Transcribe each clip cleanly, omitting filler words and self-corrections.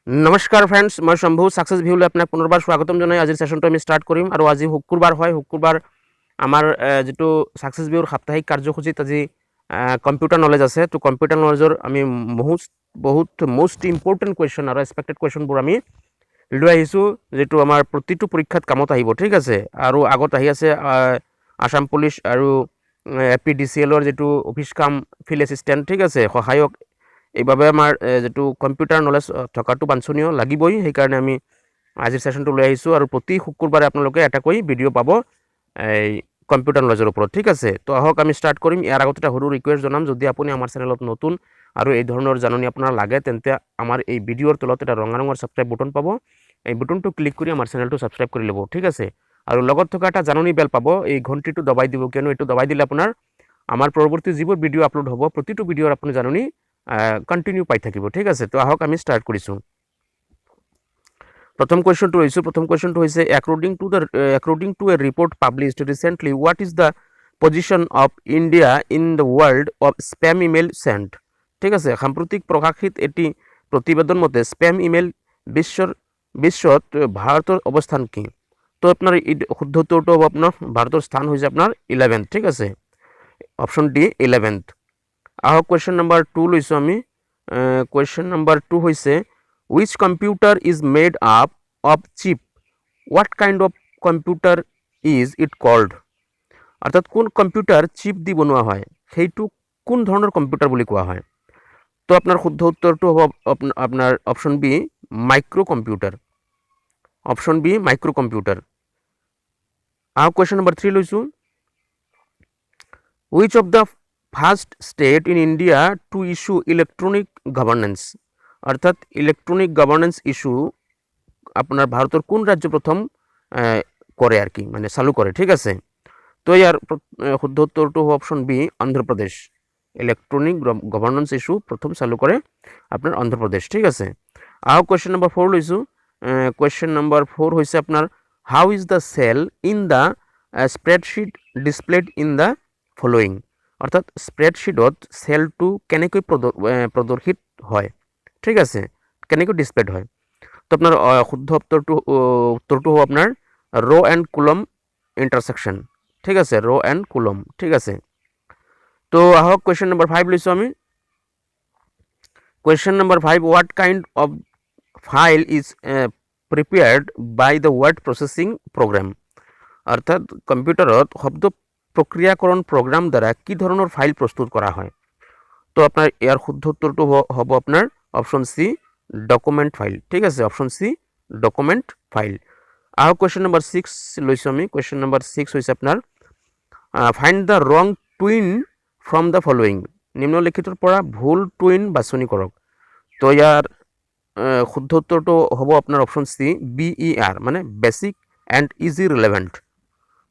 नमस्कार फ्रेंड्स, मैं शंभू सक्सेस ভিউলে আপনাক পুনৰবাৰ স্বাগতম জনাই আজিৰ সেশনটো আমি স্টাर्ट কৰিম আৰু আজি শুক্ৰবাৰ হয়। শুক্ৰবাৰ আমাৰ যেটো सक्सेस ভিউৰ সাপ্তাহিক কাৰ্যসূচীত আজি কম্পিউটাৰ নলেজ আছে। তো কম্পিউটাৰ নলেজৰ আমি মোস্ট ইম্পৰ্টেন্ট কোৱেশ্চন আৰু এক্সপেক্টেড কোৱেশ্চনবোৰ আমি লৈ আহিছো, যেটো আমাৰ প্ৰতিটো পৰীক্ষাত কামত আহিব। ঠিক আছে, আৰু আগত আহি আছে আসাম পুলিচ আৰু এপিডিচিএলৰ যেটো অফিচ কাম ফিল্ড এছিষ্টেণ্ট, ঠিক আছে, সহায়ক। এইভাবে আমাৰ যেটো কম্পিউটাৰ নলেজ থকাটো বাঞ্ছনীয় লাগিবই, সেইকাৰণে আমি আজিৰ সেশনটো লৈ আহিছোঁ আৰু প্ৰতি শুক্ৰবাৰে আপোনালোকে এটাকৈ ভিডিঅ' পাব এই কম্পিউটাৰ নলেজৰ ওপৰত। ঠিক আছে, তো আহক আমি স্টাৰ্ট কৰিম। ইয়াৰ আগতে এটা সৰু ৰিকুৱেষ্ট জনাম, যদি আপুনি আমাৰ চেনেলত নতুন আৰু এই ধৰণৰ জাননী আপোনাৰ লাগে, তেন্তে আমাৰ এই ভিডিঅ'ৰ তলত এটা ৰঙা ৰঙৰ ছাবস্ক্ৰাইব বুটন পাব। এই বুটনটো ক্লিক কৰি আমাৰ চেনেলটো ছাবস্ক্ৰাইব কৰি ল'ব। ঠিক আছে, আৰু লগত থকা এটা জাননী বেল পাব, এই ঘণ্টিটো দবাই দিব, কিয়নো এইটো দবাই দিলে আপোনাৰ আমাৰ পৰৱৰ্তী যিবোৰ ভিডিঅ' আপলোড হ'ব প্ৰতিটো ভিডিঅ'ৰ আপুনি জাননী কন্টিনিউ পাই থাকিব। ঠিক আছে, তো আহক আমি স্টাৰ্ট কৰিছোঁ। প্ৰথম কুৱেশ্যনটো হৈছে according to a report published recently, what is the position of India in the world of spam email sent? ঠিক আছে, সাম্প্ৰতিক প্ৰকাশিত এটি প্ৰতিবেদন মতে স্প্যাম ইমেইল বিশ্বত ভাৰতৰ অৱস্থান কি? তো আপোনাৰ শুদ্ধ উত্তৰটো হ'ব আপোনাৰ ভাৰতৰ স্থান হৈছে আপোনাৰ 11th। ঠিক আছে, অপশ্যন ডি 11th। আহক কুৱেশ্যন নম্বৰ 2 লৈছোঁ আমি। কুৱেশ্যন নম্বৰ 2 হৈছে which computer is made up of chip, what kind of computer is it called? অৰ্থাৎ কোন কম্পিউটাৰ চিপ দি বনোৱা হয় সেইটো কোন ধৰণৰ কম্পিউটাৰ বুলি কোৱা হয়? তো আপোনাৰ শুদ্ধ উত্তৰটো হ'ব আপোনাৰ option B micro computer. Option B micro computer. আহক কুৱেশ্যন নম্বৰ 3 লৈছোঁ। which of the first state in India to issue electronic governance? অর্থাৎ ইলেকট্রনিক গভর্নেন্স ইস্যু আপনার ভারতের কোন রাজ্য প্রথম করে আর কি, মানে চালু করে? ঠিক আছে, তো ইয়ার শুদ্ধ উত্তরটো option B Andhra Pradesh. Electronic governance issue প্রথম চালু করে আপনার অন্ধ্রপ্রদেশ। ঠিক আছে, আহক কুৱেশ্যন নম্বৰ 4 লৈছোঁ। কুৱেশ্যন নম্বৰ 4 হৈছে আপোনাৰ how is the cell in the spreadsheet displayed in the following? অৰ্থাৎ স্প্ৰেডশ্বিটত সেলটো কেনেকৈ প্ৰদৰ্শিত হয়? ঠিক আছে, কেনেকৈ ডিসপ্লেড হয়? তো আপনাৰ শুদ্ধ উত্তৰটো হ'ব আপনাৰ ৰ এণ্ড কুলম ইণ্টাৰছেকশ্যন। ঠিক আছে, ৰ এণ্ড কুলম। ঠিক আছে, তো আহক কুৱেশ্যন নম্বৰ 5 লৈছোঁ আমি। Question number 5, what kind of file is prepared by the word processing program? অৰ্থাৎ কম্পিউটাৰত শব্দ প্ৰক্ৰিয়াকৰণ প্ৰগ্ৰাম দ্বাৰা কি ধৰণৰ ফাইল প্ৰস্তুত কৰা হয়? তো আপনার ইয়ার শুদ্ধ উত্তরটো হ'ব আপনার অপশন সি ডকুমেন্ট ফাইল। ঠিক আছে, অপশন সি ডকুমেন্ট ফাইল। আহক কুৱেশ্যন নম্বৰ 6 লৈছোঁ আমি। কুৱেশ্যন নম্বৰ 6 হৈছে আপোনাৰ ফাইণ্ড দ্য ৰং টুইন ফ্ৰম দ্য ফলোয়িং? নিম্নলিখিতৰ পৰা ভুল টুইন বাছনি কৰক। তো ইয়াৰ শুদ্ধ উত্তৰটো হ'ব আপোনাৰ অপশন সি BER, মানে basic and easy relevant.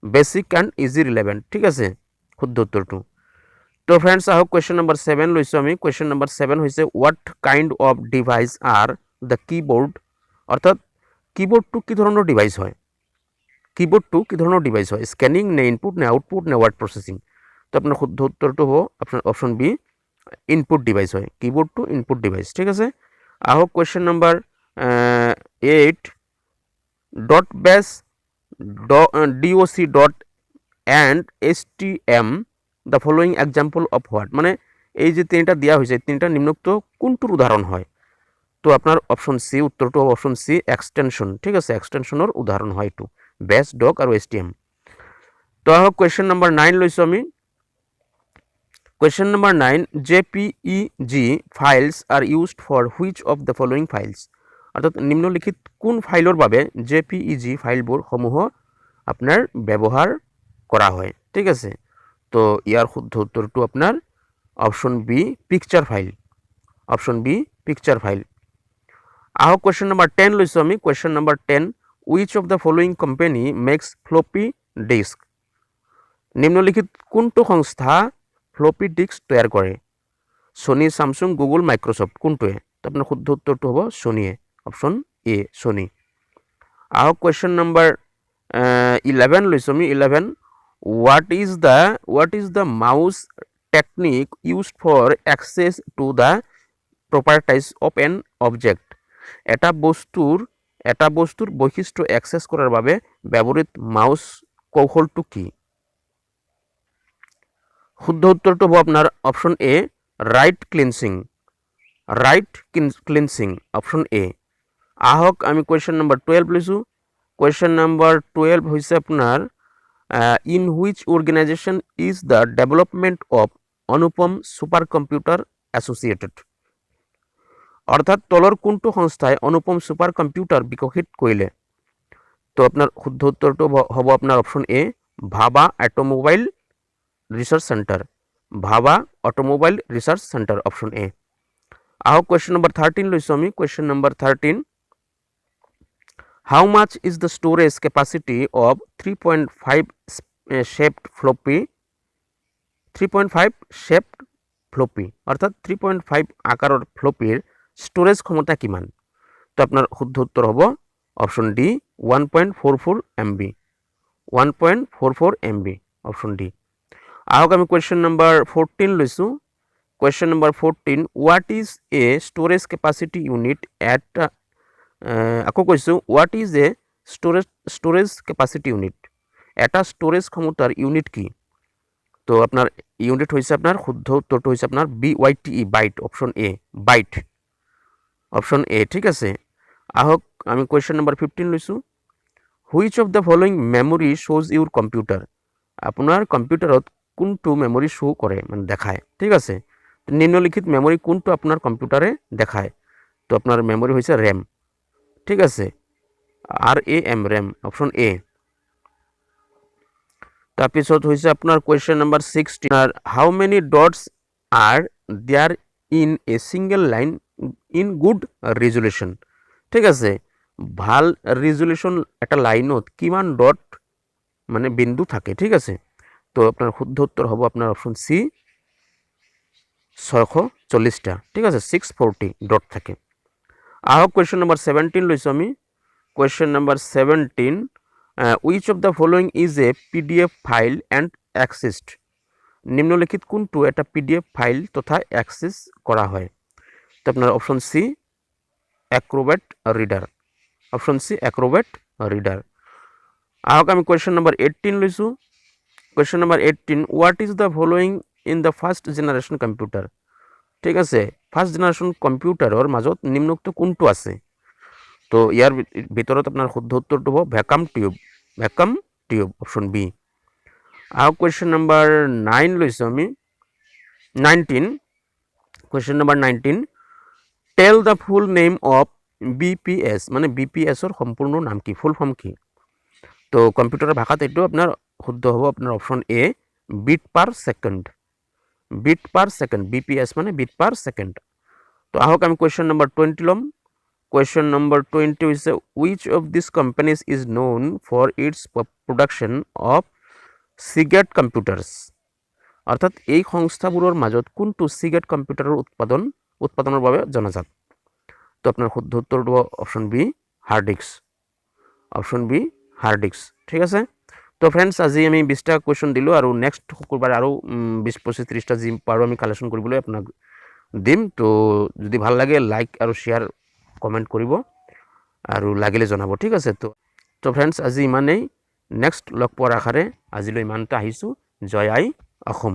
Basic and easy relevant. ঠিক আছে, শুদ্ধ উত্তৰটো। তো ফ্ৰেণ্ডছ আহক কুৱেশ্যন নম্বৰ 7 লৈছোঁ আমি। কুৱেশ্যন নম্বৰ 7 হৈছে what kind of device are the keyboard? অৰ্থাৎ কিবৰ্ডটো কি ধৰণৰ ডিভাইচ হয়? কিবৰ্ডটো কি ধৰণৰ ডিভাইচ হয়? স্কেনিং নে ইনপুট নে আউটপুট নে ৱাৰ্ড প্ৰচেছিং? তো আপোনাৰ শুদ্ধ উত্তৰটো হ'ব অপশ্যন বি ইনপুট ডিভাইচ হয়। কিবৰ্ডটো ইনপুট ডিভাইচ। ঠিক আছে, আহক কুৱেশ্যন নম্বৰ 8 ডট বেছ DOC dot and HTM the following example of what? মানে এই যে তিনিটা দিয়া হৈছে, তিনিটা নিম্নোক্ত কোনটোৰ উদাহৰণ হয়? তো আপনার অপশন সি, উত্তরটো অপশন সি এক্সটেনশন। ঠিক আছে, এক্সটেনশনের উদাহরণ হয় এইটো বেস ডক আৰু HTM। তো আহক কুৱেশ্যন নম্বৰ 9 লৈছোঁ আমি। Question number 9, JPEG files are used for which of the following files? অৰ্থাৎ নিম্নলিখিত কোন ফাইলৰ বাবে JPEG ফাইলবোৰ সমূহ আপোনাৰ ব্যৱহাৰ কৰা হয়? ঠিক আছে, তো ইয়াৰ শুদ্ধ উত্তৰটো আপোনাৰ option B picture file. Option B picture file. আহক কুৱেশ্যন নম্বৰ 10 লৈছোঁ আমি। Question number 10, which of the following company makes floppy disk? নিম্নলিখিত কোনটো সংস্থা ফ্লপি ডিস্ক তৈয়াৰ কৰে? ছনী, ছামছুং, গুগল, মাইক্ৰ'ছফ্ট, কোনটোৱে? তো আপোনাৰ শুদ্ধ উত্তৰটো হ'ব ছনীয়ে। Option A Sony. আহক কুৱেশ্যন নম্বৰ 11 লৈছোঁ আমি। 11, what is the mouse technique used for access to the properties of an object? এটা বস্তুৰ বৈশিষ্ট্য এক্সেছ কৰাৰ বাবে ব্যৱহৃত মাউছ কৌশলটো কি? শুদ্ধ উত্তৰটো হ'ব আপোনাৰ option A right clinching option A. আহক আমি কুৱেশ্যন নম্বৰ 12 লৈছোঁ। কুৱেশ্যন নম্বৰ 12 হৈছে আপোনাৰ in which organisation is the development of Anupam super computer associated. অৰ্থাৎ তলৰ কোনটো সংস্থাই অনুপম ছুপাৰ কম্পিউটাৰ বিকশিত কৰিলে? তো আপোনাৰ শুদ্ধ উত্তৰটো হ'ব আপোনাৰ option A Bhabha Automobile Research Centre option A. আহক কুৱেশ্যন নম্বৰ 13 লৈছোঁ আমি। Question number 13 how much is the storage capacity of 3.5 shaped floppy অৰ্থাৎ 3.5 আকাৰৰ ফ্লপিৰ ষ্টোৰেজ ক্ষমতা কিমান? তো আপোনাৰ শুদ্ধ উত্তৰ হ'ব option D 1.44 MB option D. আহক আমি কুৱেশ্যন নম্বৰ 14 লৈছোঁ। Question number 14 what is a storage capacity unit at আকৌ কৈছোঁ what is a storage capacity unit, এটা ষ্টোৰেজ ক্ষমতাৰ ইউনিট কি? তো আপোনাৰ ইউনিট হৈছে আপোনাৰ শুদ্ধ উত্তৰটো হৈছে আপোনাৰ BYTE byte option A option A. ঠিক আছে। আহক আমি কুৱেশ্যন নম্বৰ 15 লৈছোঁ। Which of the following memory শ্ব'জ ইউৰ কম্পিউটাৰ, আপোনাৰ কম্পিউটাৰত কোনটো মেমৰি শ্ব' কৰে মানে দেখায়? ঠিক আছে। নিম্নলিখিত মেমৰি কোনটো আপোনাৰ কম্পিউটাৰে দেখায়? তো আপোনাৰ মেমৰি হৈছে ৰেম। ঠিক আছে, RAM ৰেম অপশ্যন এ। তাৰপিছত হৈছে আপোনাৰ question number 16 how many dots are there in a single line in good resolution. ঠিক আছে, ভাল ৰিজলিউশ্যন এটা লাইনত কিমান ডট মানে বিন্দু থাকে? ঠিক আছে। তো আপোনাৰ শুদ্ধ উত্তৰ হ'ব আপোনাৰ অপশ্যন চি 640টা। ঠিক আছে, 640 ডট থাকে। আহক কুৱেশ্যন নম্বৰ 17 লৈছোঁ আমি। Question number 17 wish of the following is a PDF file and exist. নিম্নলিখিত কোনটো এটা PDF ফাইল তথা এক্সেছ কৰা হয়? তো আপোনাৰ অপশ্যন চি এক্ৰোবেট ৰিডাৰ। আহক আমি কুৱেশ্যন নম্বৰ 18 লৈছোঁ। Question number 18 what is the following in the first generation computer. ঠিক আছে, ফাৰ্ষ্ট জেনাৰেশ্যন কম্পিউটাৰৰ মাজত নিম্নোক্ত কোনটো আছে? তো ইয়াৰ ভিতৰত আপোনাৰ শুদ্ধ উত্তৰটো হ'ব ভেকাম টিউব অপশ্যন বি। আহক কুৱেশ্যন নম্বৰ 9 লৈছোঁ আমি 19। Question number 19 tell the full name of BPS মানে BPSৰ সম্পূৰ্ণ নাম কি, ফুল ফৰ্ম কি? তো কম্পিউটাৰৰ ভাষাত এইটো আপোনাৰ শুদ্ধ হ'ব আপোনাৰ অপশ্যন এ বিট পাৰ ছেকেণ্ড BPS মানে বিট পাৰ ছেকেণ্ড। তো আহক আমি কুৱেশ্যন নম্বৰ 20 ল'ম। কুৱেশ্যন নম্বৰ 20 হৈছে which of these companies is known for its production of Seagate computers. অৰ্থাৎ এই সংস্থাবোৰৰ মাজত কোনটো চিগেট কম্পিউটাৰৰ উৎপাদনৰ বাবে জনাজাত? তো আপোনাৰ শুদ্ধ উত্তৰটো অপশ্যন বি হাৰ্ডিক্স। ঠিক আছে। তো ফ্ৰেণ্ডছ আজি আমি 20টা কুৱেশ্যন দিলোঁ আৰু নেক্সট শুকুৰবাৰে আৰু 20-25-30টা যি পাৰোঁ আমি কালেকশ্যন কৰিবলৈ আপোনাক দিম। তো যদি ভাল লাগে লাইক আৰু শ্বেয়াৰ কমেণ্ট কৰিব আৰু লাগিলে জনাব। ঠিক আছে। তো ফ্ৰেণ্ডছ আজি ইমানেই। নেক্সট লগ পোৱাৰ আশাৰে আজিলৈ ইমানতে আহিছোঁ। জয় আই অসম।